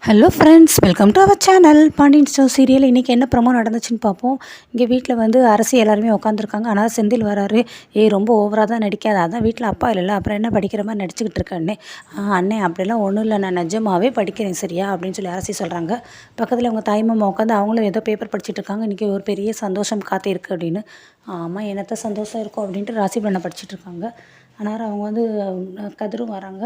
Hello friends, welcome to our channel. Pandian store serial இன்றைக்கி என்ன promo நடந்துச்சுன்னு பார்ப்போம். இங்கே வீட்டில் வந்து அரசி எல்லாருமே உட்காந்துருக்காங்க. ஆனால் செந்தில் வராரு. ரொம்ப ஓவராக தான் நடிக்காது, அதான் வீட்டில் அப்பா இல்லைல்ல, அப்புறம் என்ன படிக்கிற மாதிரி நடிச்சுக்கிட்டு இருக்கேன்னே. அண்ணே அப்படிலாம் ஒன்றும் இல்லை, நான் நிஜமாகவே படிக்கிறேன் சரியா அப்படின்னு சொல்லி அரசி சொல்கிறாங்க. பக்கத்தில் அவங்க தாய்மாமா உட்காந்து அவங்களும் ஏதோ பேப்பர் படிச்சுட்டு இருக்காங்க. இன்றைக்கி ஒரு பெரிய சந்தோஷம் காத்து இருக்குது அப்படின்னு. ஆமாம், என்னத்த சந்தோஷம் இருக்கும் அப்படின்ட்டு ராசி பண்ண படிச்சுட்டு இருக்காங்க. ஆனால் அவங்க வந்து கதிரும் வராங்க.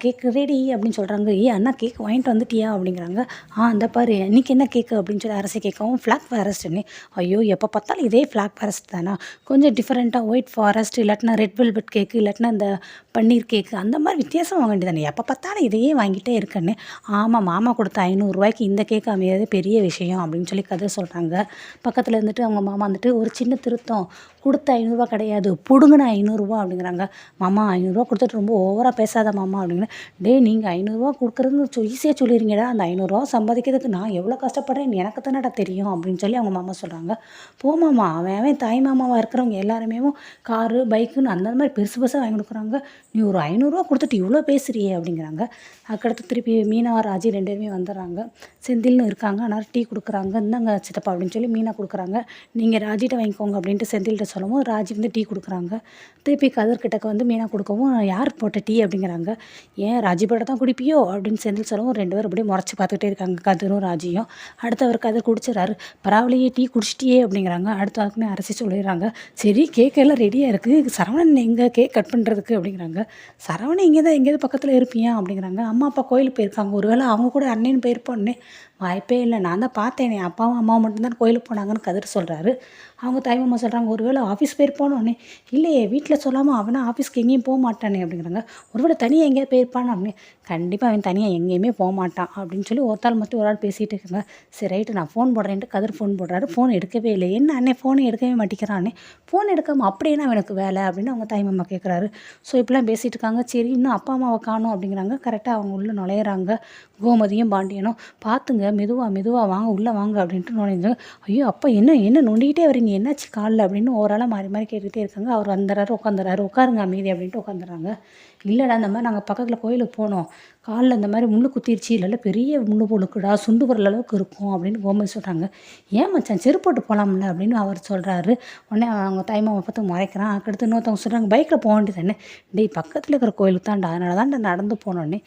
கேக்கு ரெடி அப்படின்னு சொல்கிறாங்க. அண்ணா கேக் வாங்கிட்டு வந்துட்டியா அப்படிங்கிறாங்க. அந்த பாரு இன்றைக்கி என்ன கேக்கு அப்படின்னு சொல்லி அரசி கேட்கவும், ஃப்ளாக் ஃபாரஸ்ட்டுன்னு. ஐயோ, எப்போ பார்த்தாலும் இதே ஃப்ளாக் ஃபாரஸ்ட் தானா, கொஞ்சம் டிஃப்ரெண்ட்டாக ஒயிட் ஃபாரஸ்ட் இல்லாட்டினா ரெட் வெல்வெட் கேக்கு இல்லாட்டினா இந்த பன்னீர் கேக்கு அந்த மாதிரி வித்தியாசம் வாங்க வேண்டியதானே, எப்போ பார்த்தாலும் இதையே வாங்கிட்டே இருக்கேன்னு. ஆமாம், மாமா கொடுத்த 500 ரூபாய்க்கு இந்த கேக்கு அமையாது பெரிய விஷயம் அப்படின்னு சொல்லி கதை சொல்கிறாங்க. பக்கத்தில் இருந்துட்டு அவங்க மாமா வந்துட்டு, ஒரு சின்ன திருத்தம், கொடுத்த 500 கிடையாது, பிடுங்கின 500 அப்படிங்கிறாங்க. மாமா 500 கொடுத்துட்டு ரொம்ப ஓவராக பேசாத மாமா அப்படிங்கிற. நீங்கள் 500 கொடுக்குறதுன்னு ஈஸியாக சொல்லிடுங்கடா, அந்த 500 சம்பாதிக்கிறதுக்கு நான் எவ்வளோ கஷ்டப்படுறேன்னு எனக்கு தானடா தெரியும் அப்படின்னு சொல்லி அவங்க மாமா சொல்கிறாங்க. போமாமா, அவன் தாய் மாமாவாக இருக்கிறவங்க எல்லாருமே காரு பைக்குன்னு அந்த மாதிரி பெருசு பெருசாக வாங்கி கொடுக்குறாங்க. நீ ஒரு 500 கொடுத்துட்டு இவ்வளோ பேசுறியே அப்படிங்கிறாங்க. அதுக்கடுத்து திருப்பி மீனா ராஜி 2 பேருமே வந்துடுறாங்க. செந்தில்னு இருக்காங்க, ஆனால் டீ கொடுக்குறாங்க. இந்தாங்க சித்தப்பா அப்படின்னு சொல்லி மீனா கொடுக்குறாங்க. நீங்கள் ராஜிட்ட வாங்கிக்கோங்க அப்படின்ட்டு செந்தில்கிட்ட சொல்லவும் ராஜி வந்து டீ கொடுக்குறாங்க. திருப்பி கதிர்கிட்டக்க வந்து மீனா கொடுக்கவும், யார் போட்ட டீ அப்படிங்கிறாங்க. ஏன் ராஜி போட்ட தான் குடிப்பியோ அப்படின்னு செந்தில் சொல்லவும் 2 பேரும் அப்படியே முறைச்சி பார்த்துக்கிட்டே இருக்காங்க, கதிரும் ராஜியும். அடுத்தவர் கதிர் குடிச்சிடறாரு. பரவாயில்லையே டீ குடிச்சிட்டியே அப்படிங்கிறாங்க. அடுத்த அதுக்குமே அரசி சொல்லிடுறாங்க. சரி, கேக் எல்லாம் ரெடியாக இருக்குது, சரவணன் எங்கே கேக் கட் பண்ணுறதுக்கு அப்படிங்கிறாங்க. சரவணன் இங்கே தான் எங்கேயாவது பக்கத்தில் இருப்பியா அப்படிங்கிறாங்க. அம்மா அப்பா கோயிலுக்கு போயிருக்காங்க, ஒருவேளை அவங்க கூட அண்ணன் போயிருப்போன்னே. வாய்ப்பே இல்லை, நான் தான் பார்த்தேனே, அப்பாவும் அம்மாவும் மட்டும்தான் கோயிலுக்கு போனாங்கன்னு கதிர் சொல்கிறாரு. அவங்க தாய்மாமா சொல்கிறாங்க, ஒருவேளை ஆஃபீஸ் போயிருப்பானோன்னே. இல்லையே, வீட்டில் சொல்லாமல் அவனா ஆஃபீஸ்க்கு எங்கேயும் போக மாட்டானே அப்படிங்கிறாங்க. ஒருவேளை தனியாக எங்கேயா போயிருப்பானோ அப்படின்னு. கண்டிப்பாக அவன் தனியாக எங்கேயுமே போக மாட்டான் அப்படின்னு சொல்லி ஒருத்தாள் மட்டும் ஒரு ஆள் பேசிகிட்டு இருக்காங்க. சரி ரைட்டு, நான் ஃபோன் போடுறேன்ட்டு கதிர் ஃபோன் போடுறாரு. ஃபோன் எடுக்கவே இல்லை. என்ன அண்ணே ஃபோனை எடுக்கவே மாட்டேங்கிறானே, ஃபோன் எடுக்காமல் அப்படின்னா எனக்கு வேலை அப்படின்னு அவங்க தாய்மாமா கேட்குறாரு. ஸோ இப்படிலாம் பேசிகிட்டு இருக்காங்க. சரி, இன்னும் அப்பா அம்மாவை காணும் அப்படிங்கிறாங்க. கரெக்டாக அவங்க உள்ளே நுழையிறாங்க. கோமதியும் பாண்டியனும். பார்த்துங்க, மெதுவாக வாங்க, உள்ளே வாங்க அப்படின்ட்டு நுழைஞ்சாங்க. ஐயோ அப்பா, என்ன நொண்டிகிட்டே வரீங்க, என்னாச்சு காலில் அப்படின்னு ஓராளாக மாறி மாறி கேட்டுகிட்டே இருக்காங்க. அவர் வந்துடுறாரு, உட்காருங்க அமைதி அப்படின்ட்டு உட்காந்துறாங்க. இல்லைடா, இந்த மாதிரி நாங்கள் பக்கத்தில் கோயிலுக்கு போனோம், காலில் இந்த மாதிரி முள்ளு குத்திருச்சு, இல்லைல்ல பெரிய முள்ளு பொழுக்குடா, சுண்டு வரல அளவுக்கு இருக்கும் அப்படின்னு கோமதி சொல்கிறாங்க. ஏன் மச்சான் செருப்பு போட்டு போகலாம்ல அப்படின்னு அவர் சொல்கிறாரு. உடனே அவங்க தாய்மாவை பார்த்து மறைக்கிறான். அதுக்கடுத்து இன்னொருத்தவங்க சொல்கிறாங்க, பைக்கில் போக வேண்டியது தானே. பக்கத்தில் இருக்கிற கோயிலுக்கு தான்டா, அதனால தான் நடந்து போனோடனே.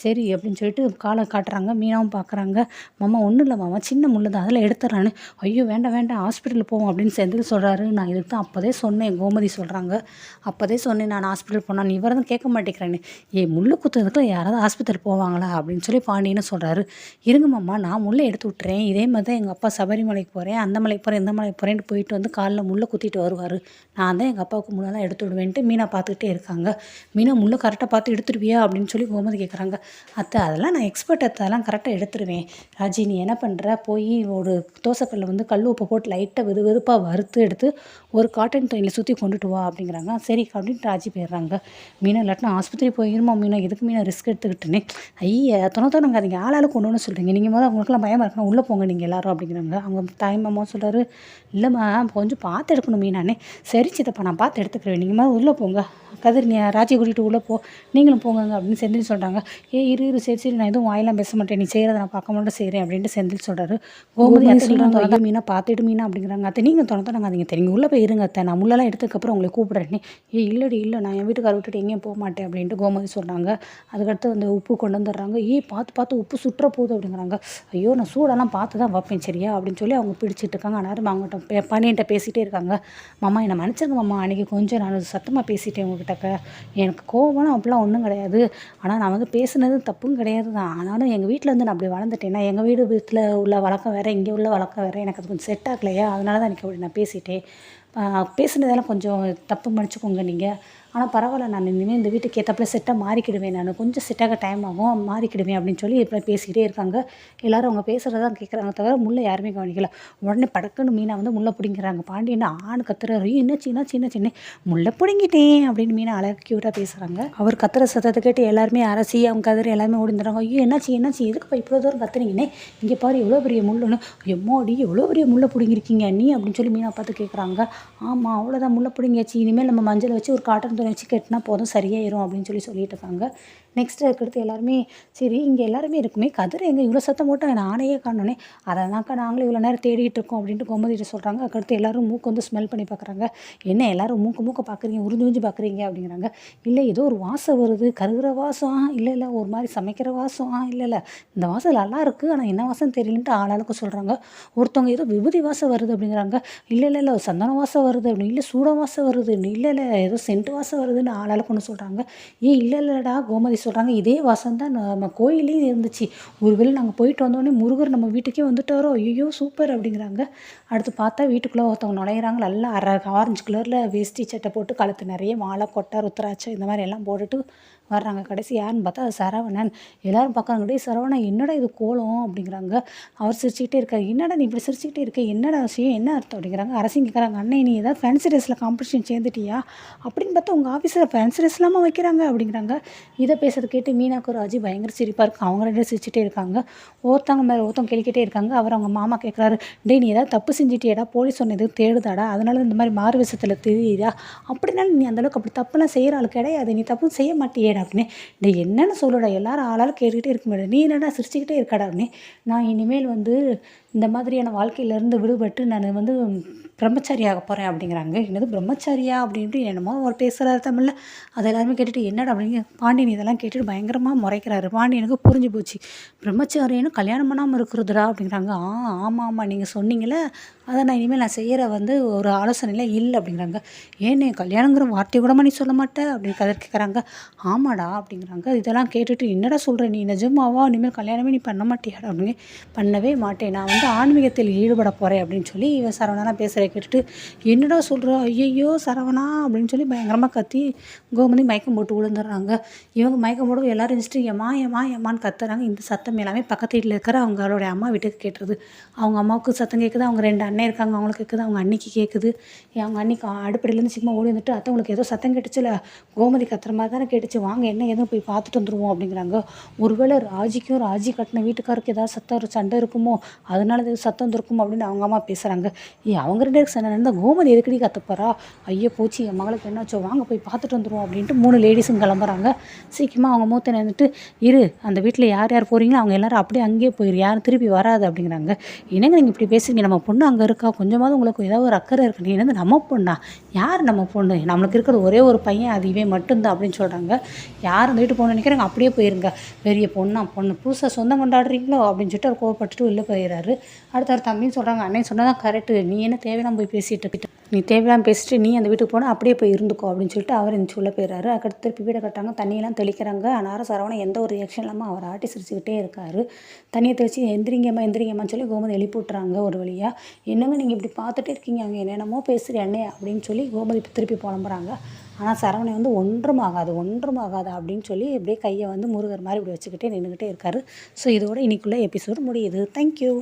சரி அப்படின்னு சொல்லிட்டு காலை காட்டுறாங்க. மீனாவும் பார்க்குறாங்க. மாமா ஒன்றும் இல்லை மாமா, சின்ன முள்ளு தான், அதில் எடுத்துறான்னு. ஐயோ வேண்டாம் ஹாஸ்பிட்டலுக்கு போவோம் அப்படின்னு செந்தில் சொல்கிறாரு. நான் இதுக்கு தான் அப்போதே சொன்னேன், கோமதி சொல்கிறாங்க. அப்போதே சொன்னேன் நான் ஹாஸ்பிட்டல் போனால், நீ இவரை தான் கேட்க மாட்டேங்கிறேன்னு. முள்ளு குத்துறதுக்குள்ள யாராவது ஹாஸ்பிட்டல் போவாங்களா அப்படின்னு சொல்லி பாண்டியன்னு சொல்கிறாரு. இருங்க மாமா, நான் முள்ளை எடுத்து விட்டுறேன். இதே மாதிரி தான் எங்கள் அப்பா சபரிமலைக்கு போகிறேன், அந்த மலைக்கு போகிறேன், இந்த மலைக்கு போகிறேன்ட்டு போயிட்டு வந்து காலில் முள்ளை குத்திட்டு வருவார். நான் தான் எங்கள் அப்பாவுக்கு முள்ளெல்லாம் எடுத்து விடுவேன்ட்டு மீனா பார்த்துக்கிட்டே இருக்காங்க. மீனா முள்ளை கரெக்டாக பார்த்து எடுத்துருவியா அப்படின்னு சொல்லி கோமதி கேட்குறாங்க. அதெல்லாம் நான் எக்ஸ்பர்ட், அதெல்லாம் கரெக்டாக எடுத்துருவேன். ராஜி, நீ என்ன பண்ணுற, போய் ஒரு தோசைக்கல்லில் வந்து கல் உப்பு போட்டு லைட்டாக வெதுப்பாக வறுத்து எடுத்து ஒரு காட்டன் துணியில் சுற்றி கொண்டுட்டு வா அப்படிங்கிறாங்க. சரி அப்படின்ட்டு ராஜி போயிடுறாங்க. மீனா இல்லாட்டினா ஆஸ்பத்திரி போயிருமா மீனா, எதுக்கு மீனா ரிஸ்க் எடுத்துக்கிட்டுனே. தொணங்க நீங்கள் ஆளாளுக்கு ஒன்று சொல்கிறீங்க, நீங்கள் முதல்ல அவங்களுக்குலாம் பயமாக இருக்கணும், உள்ளே போங்க நீங்கள் எல்லாரும் அப்படிங்கிறாங்க. அவங்க தாய்மாமா சொல்கிறாரு, இல்லைம்மா கொஞ்சம் பார்த்து எடுக்கணும் மீனானே. சரி சித்தப்பா, நான் பார்த்து எடுத்துக்கிறேன், நீங்கள் முதல்ல உள்ளே போங்க. கதிர், நீ ராஜி கூட்டிகிட்டு உள்ளே போ, நீங்களும் போங்க அப்படின்னு செந்தில் சொல்கிறாங்க. இரு சரி, நான் எதுவும் வாயெல்லாம் பேச மாட்டேன், நீ செய்கிறத நான் பார்க்க மாட்டேன் செய்கிறேன் அப்படின்ட்டு செந்தில் சொல்கிறாரு. கோமதி சொல்கிறாங்க, மீனா பார்த்துட்டு மீனா அப்படிங்கிறாங்க. அத்தை நீங்கள் தொணங்க தெரியும், உள்ளே போய் இருங்க அத்தை, நான் முள்ளெல்லாம் எடுத்ததுக்கப்புறம் உங்களை கூப்பிட்றேன். இல்லை நான் என் வீட்டுக்கார விட்டுட்டு எங்கேயும் போக மாட்டேன் அப்படின்ட்டு கோமதி சொல்கிறாங்க. அதுக்கடுத்து வந்து உப்பு கொண்டு வந்துடுறாங்க. பார்த்து உப்பு சுற்ற போகுது அப்படிங்கிறாங்க. ஐயோ, நான் சூடெல்லாம் பார்த்து தான் வைப்பேன் சரியா அப்படின்னு சொல்லி அவங்க பிடிச்சிட்டு இருக்காங்க. ஆனால் அவங்ககிட்ட பண்ணிகிட்ட பேசிகிட்டே இருக்காங்க. மாமா என்னை மன்னிச்சிருங்க மாமா, அன்றைக்கி கொஞ்சம் நான் சத்தமாக பேசிட்டேன் உங்ககிட்டக்க, எனக்கு கோவம்லாம் அப்படிலாம் ஒன்றும் கிடையாது, ஆனால் நான் வந்து பேசுனது தப்பும் கிடையாது தான். ஆனாலும் எங்கள் வீட்டில் வந்து நான் அப்படி வளர்ந்துட்டேன்னா, எங்கள் வீட்டில் உள்ள வழக்கம் வேறு, இங்கே உள்ள வழக்கம் வேறு, எனக்கு அது கொஞ்சம் செட் ஆகலையா, அதனால தான் எனக்கு அப்படி நான் பேசிட்டேன். பேசுனதெல்லாம் கொஞ்சம் தப்பு மன்னிச்சுக்கோங்க நீங்கள். ஆனால் பரவாயில்ல, நான் இனிமேல் இந்த வீட்டுக்கு ஏற்றப்பல செட்டாக மாறிக்கிடுவேன், நான் கொஞ்சம் செட்டாக டைம் ஆகும், மாறிக்கிடுவேன் அப்படின்னு சொல்லி இப்போ பேசிக்கிட்டே இருக்காங்க. எல்லோரும் அவங்க பேசுகிறதான் கேட்குறாங்க தவிர முள்ளை யாருமே கவனிக்கல. உடனே படக்குன்னு மீனா வந்து முள்ளை பிடிங்கிறாங்க. பாண்டியன் ஆண் கத்துறாரு, என்ன முள்ளை பிடுங்கிட்டேன் அப்படின்னு மீனா அழகு க்யூட்டாக பேசுகிறாங்க. அவர் கத்துற சத்தத்தை கேட்டு எல்லாருமே அரசி அவங்க கதிர் எல்லாருமே ஓடிந்துறாங்க. ஐயோ என்னாச்சு எதுக்குப்பா இவ்வளோ தூரம் கத்துறீங்கன்னே, இங்கே பாரு எவ்வளோ பெரிய முள்ளுன்னு. எம்மாடி எவ்வளோ பெரிய முள்ளை பிடுங்கிருக்கீங்க நீ அப்படின்னு சொல்லி மீனா பார்த்து கேட்குறாங்க. ஆமாம், அவ்வளோதான் முள்ளை பிடுங்கியாச்சு, இனிமேல் நம்ம மஞ்சள் வச்சு ஒரு காட்டன் துணி வச்சு கட்டினா போதும், சரியாயிரும் அப்படின்னு சொல்லிட்டு இருக்காங்க. நெக்ஸ்ட்டு அதுக்கடுத்து எல்லாருமே சரி இங்கே எல்லாருமே இருக்குமே கதிர் எங்கே இவ்வளோ சத்தம் போட்டு நானே காணோன்னே அதை தான்க்கா நாங்களும் இவ்வளோ நேரம் தேடிட்டு இருக்கோம் அப்படின்ட்டு கோமதிட்ட சொல்கிறாங்க. அதுக்கடுத்து எல்லாரும் மூக்கு வந்து ஸ்மெல் பண்ணி பார்க்குறாங்க. என்ன எல்லாரும் மூக்க பார்க்குறீங்க உறிஞ்சு உறிஞ்சு பார்க்குறீங்க அப்படிங்கிறாங்க. இல்லை ஏதோ ஒரு வாசம் வருது கருகிற வாசம் இல்லை ஒரு மாதிரி சமைக்கிற வாசம் இல்லை இந்த வாசம் நல்லா இருக்குது ஆனால் என்ன வாசம் தெரியலன்ட்டு ஆளாளுக்கு சொல்கிறாங்க. ஒருத்தவங்க ஏதோ விபூதி வாசம் வருது அப்படிங்கிறாங்க. இல்லை சந்தன வாசம் வருது அப்படின்னு இல்லை சூட வாசம் வருது இல்லை ஏதோ சென்ட் வாசம் வருதுன்னு ஆளாளுக்கு ஒன்று சொல்கிறாங்க. இல்லைடா கோமதி சொல்கிறாங்க இதே வாசம் தான் நம்ம கோயிலையும் இருந்துச்சு. ஒருவேளை நாங்கள் போயிட்டு வந்தோடனே முருகர் நம்ம வீட்டுக்கே வந்துட்டாரோ ஐயோ சூப்பர் அப்படிங்கிறாங்க. அடுத்து பார்த்தா வீட்டுக்குள்ளே ஒருத்தவங்க நுழையிறாங்க. நல்லா ஆரஞ்சு கலரில் வேஷ்டி சட்டை போட்டு கழுத்து நிறைய மாலை கொட்டை ருத்ராட்சம் இந்த மாதிரி எல்லாம் போட்டுட்டு வர்றாங்க. கடைசி யாருன்னு பார்த்தா அது சரவணன். எல்லோரும் பார்க்குறாங்க டே சரவணன் என்னடா இது கோலம் அப்படிங்கிறாங்க. அவர் சிரிச்சுக்கிட்டே இருக்காரு. என்னடா நீ இப்படி சிரிச்சுக்கிட்டே இருக்க என்னடா விஷயம் என்ன அர்த்தம் அப்படிங்கிறாங்க. அரசிங்க கேட்குறாங்க அண்ணே நீ ஏதாவது ஃபேன்சி ட்ரெஸ்ஸில் காம்படிஷன் சேர்ந்துட்டியா அப்படின்னு பார்த்தா உங்கள் ஆஃபீஸில் ஃபேன்சி ட்ரெஸ் இல்லாமல் வைக்கிறாங்க அப்படிங்கிறாங்க. இதை பேசுறது கேட்டு மீனாக்கு ராஜி பயங்கர சிரிப்பாக இருக்குது. அவங்க ரெண்டு சிரிச்சுட்டே இருக்காங்க. ஒருத்தவங்க கேள்விக்கிட்டே இருக்காங்க. அவர் அவங்க மாமா கேட்குறாரு டே நீ ஏதாவது தப்பு செஞ்சுட்டியடா போலீஸ் ஒன்று எதுவும் தேடுதாடா அதனால இந்த மாதிரி மாறு விஷயத்தில் தெரியுதா அப்படின்னாலும் நீ அந்தளவுக்கு அப்படி தப்புலாம் செய்கிற ஆள் கிடையாது நீ தப்பு செய்ய மாட்டியேடா அப்படின்னு. டே என்னென்னு சொல்லுடா எல்லாரும் ஆளாலும் கேட்டுக்கிட்டே இருக்க முடியாது நீ என்னடா சிரிச்சுக்கிட்டே இருக்காடா அப்படின்னு. நான் இனிமேல் வந்து இந்த மாதிரியான வாழ்க்கையிலேருந்து விடுபட்டு நான் வந்து பிரம்மச்சாரி ஆக போகிறேன் அப்படிங்கிறாங்க. என்னது பிரம்மச்சாரியா அப்படின்ட்டு என்னமோ ஒரு பேசுகிறாரு தமிழில். அதை எல்லாருமே கேட்டுட்டு என்னடா அப்படிங்க பாண்டியன் இதெல்லாம் கேட்டுட்டு பயங்கரமாக முறைக்கிறாரு. பாண்டியனுக்கு புரிஞ்சு போச்சு பிரம்மச்சாரியனும் கல்யாணம் பண்ணாமல் இருக்கிறதுடா அப்படிங்கிறாங்க. ஆமாம் நீங்கள் சொன்னீங்களே அதை நான் இனிமேல் நான் செய்கிற வந்து ஒரு ஆலோசனையில் இல்லை அப்படிங்கிறாங்க. ஏன்னு கல்யாணங்கிற வார்த்தை கூடமா நீ சொல்ல மாட்டேன் அப்படின்னு கதர் கேட்குறாங்க. ஆமாடா அப்படிங்கிறாங்க. இதெல்லாம் கேட்டுட்டு என்னடா சொல்கிற நீ நிஜமாவா இனிமேல் கல்யாணமே நீ பண்ண மாட்டியாடா அப்படின்னு. பண்ணவே மாட்டேன் நான் வந்து ஆன்மீகத்தில் ஈடுபட போகிறேன் அப்படின்னு சொல்லி இவன் சரவணாலாம் பேசுகிற கேட்டுட்டு என்னடா சொல்கிற ஐயையோ சரவணா அப்படின்னு சொல்லி பயங்கரமாக கத்தி கோமதி மயக்கம் போட்டு விழுந்துடுறாங்க. இவங்க மயக்கம் போட்டு எல்லோரும் இருந்துட்டு ஏமான்னு கத்துறாங்க. இந்த சத்தம் எல்லாமே பக்கத்து வீட்டில் இருக்கிற அவங்களுடைய அம்மா வீட்டுக்கு கேட்டுருது. அவங்க அம்மாவுக்கு சத்தம் கேட்குது. அவங்க 2 அண்ணன் இருக்காங்க அவங்களுக்கு கேட்குது. அவங்க அன்னிக்கு கேட்குது. அவங்க அன்னிக்கு அடுப்படியிலேருந்து சிக்கமாக ஓடி வந்துட்டு அத்தை உங்களுக்கு ஏதோ சத்தம் கேட்டுச்சுல கோமதி கத்துற மாதிரி தானே கேட்டுச்சு வாங்க என்ன எதுவும் போய் பார்த்துட்டு வந்துடுவோம் அப்படிங்கிறாங்க. ஒருவேளை ராஜி கட்டின வீட்டுக்காருக்கு ஏதாவது சண்டை இருக்குமோ அதனால இது சத்தம் வந்துருக்கும் அப்படின்னு அவங்க அம்மா பேசுகிறாங்க. அவங்க 2 பேருக்கு சண்டை நடந்தால் கோமதி எதுக்கடி கற்றுப்பறா ஐயோ போச்சு என் மகளுக்கு என்னாச்சோ வாங்க போய் பார்த்துட்டு வந்துடுவோம் அப்படின்ட்டு 3 லேடிஸும் கிளம்புறாங்க. சீக்கிரமாக அவங்க மூத்த நின்றுட்டு இரு அந்த வீட்டில் யார் போகிறீங்களோ அவங்க எல்லோரும் அப்படியே அங்கேயே போயிரு யாரும் திருப்பி வராது அப்படிங்கிறாங்க. என்னங்க நீங்கள் இப்படி பேசுறீங்க நம்ம பொண்ணு அங்கே இருக்கா கொஞ்சமாவது உங்களுக்கு ஏதாவது ஒரு அக்கறை இருக்கு நீ என்னது நம்ம பொண்ணா யார் நம்ம பொண்ணு நம்மளுக்கு இருக்கிறது ஒரே ஒரு பையன் அது இவன் மட்டும்தான் அப்படின்னு சொல்கிறாங்க. யார் அந்த வீட்டு பொண்ணு நினைக்கிறாங்க அப்படியே போயிருங்க பெரிய பொண்ணு புதுசாக சொந்தம் கொண்டாடுறீங்களோ அப்படின்னு சொல்லிட்டு அவர் கோவப்பட்டுட்டு உள்ளே போயிடுறாரு. அடுத்த தம்பின்னு சொல்கிறாங்க அண்ணன் சொன்னதான் கரெக்டு நீ என்ன தேவையில்லாம போய் பேசிட்டு நீ தேவையில்லாம பேசிட்டு நீ அந்த வீட்டுக்கு போனால் அப்படியே போய் இருந்துக்கோ அப்படின்னு சொல்லிட்டு அவர் இந்த உள்ளே போயிடுறாரு. அதுக்கடுத்து திருப்பி வீடை கட்டாங்க தண்ணியெல்லாம் தெளிக்கிறாங்க. ஆனால் சரவணன் எந்த ஒரு ரியாக்ஷன் இல்லாமல் அவர் ஆட்டி சிரிச்சுக்கிட்டே இருக்காரு. தண்ணியை தெளித்து எந்திரிங்கம்மான்னு சொல்லி கோமதி எழுப்பி விட்டுறாங்க ஒரு வழியாக. என்னங்க நீங்கள் இப்படி பார்த்துட்டே இருக்கீங்க அங்கே என்னென்னமோ பேசுகிறேன் அண்ணே அப்படின்னு சொல்லி கோமதி திருப்பி புலம்புறாங்க. ஆனால் சரவணன் வந்து ஒன்றும் ஆகாது அப்படின்னு சொல்லி இப்படியே கையை வந்து முருகர் மாதிரி இப்படி வச்சுக்கிட்டே நின்றுக்கிட்டே இருக்காரு. ஸோ இதோட இன்னைக்குள்ளே எபிசோடு முடியுது. தேங்க்யூ.